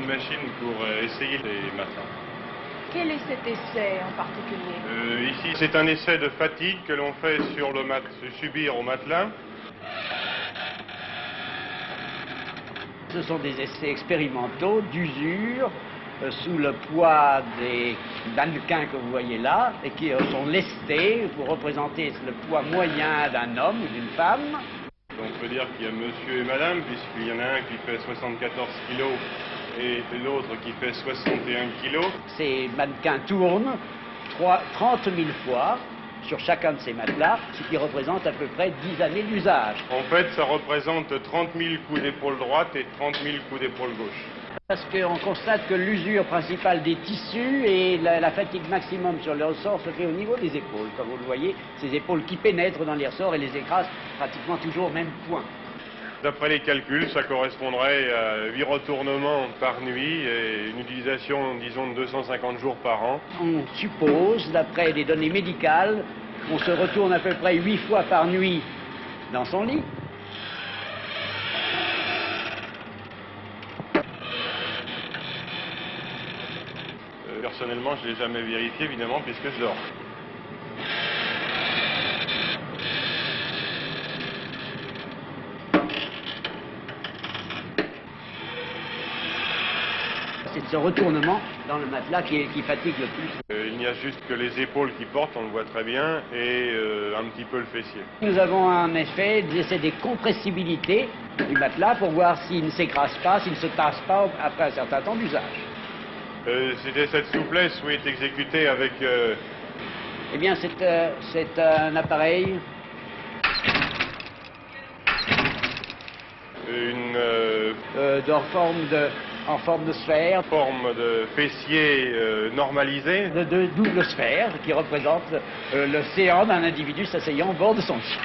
machine pour essayer les matelas. Quel est cet essai en particulier? Ici, c'est un essai de fatigue que l'on fait subir au matelas. Ce sont des essais expérimentaux d'usure sous le poids des mannequins que vous voyez là et qui sont lestés pour représenter le poids moyen d'un homme ou d'une femme. On peut dire qu'il y a monsieur et madame, puisqu'il y en a un qui fait 74 kilos et l'autre qui fait 61 kilos. Ces mannequins tournent 30 000 fois sur chacun de ces matelas, ce qui représente à peu près 10 années d'usage. En fait, ça représente 30 000 coups d'épaule droite et 30 000 coups d'épaule gauche. Parce qu'on constate que l'usure principale des tissus et la fatigue maximum sur les ressorts se fait au niveau des épaules. Comme vous le voyez, ces épaules qui pénètrent dans les ressorts et les écrasent pratiquement toujours au même point. D'après les calculs, ça correspondrait à 8 retournements par nuit et une utilisation, disons, de 250 jours par an. On suppose, d'après des données médicales, qu'on se retourne à peu près 8 fois par nuit dans son lit. Personnellement, je ne l'ai jamais vérifié, évidemment, puisque je dors. C'est ce retournement dans le matelas qui fatigue le plus. Il n'y a juste que les épaules qui portent, on le voit très bien, et un petit peu le fessier. Nous avons en effet des essais des compressibilités du matelas pour voir s'il ne s'écrase pas, s'il ne se tasse pas après un certain temps d'usage. C'était cette souplesse où est exécutée avec... Eh bien, c'est un appareil... en forme de sphère. Forme de fessier normalisé. De double sphère qui représente l'océan d'un individu s'asseyant au bord de son lit.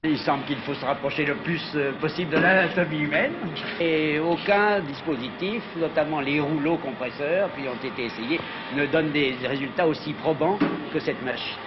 Il semble qu'il faut se rapprocher le plus possible de l'anatomie humaine et aucun dispositif, notamment les rouleaux compresseurs qui ont été essayés, ne donne des résultats aussi probants que cette machine.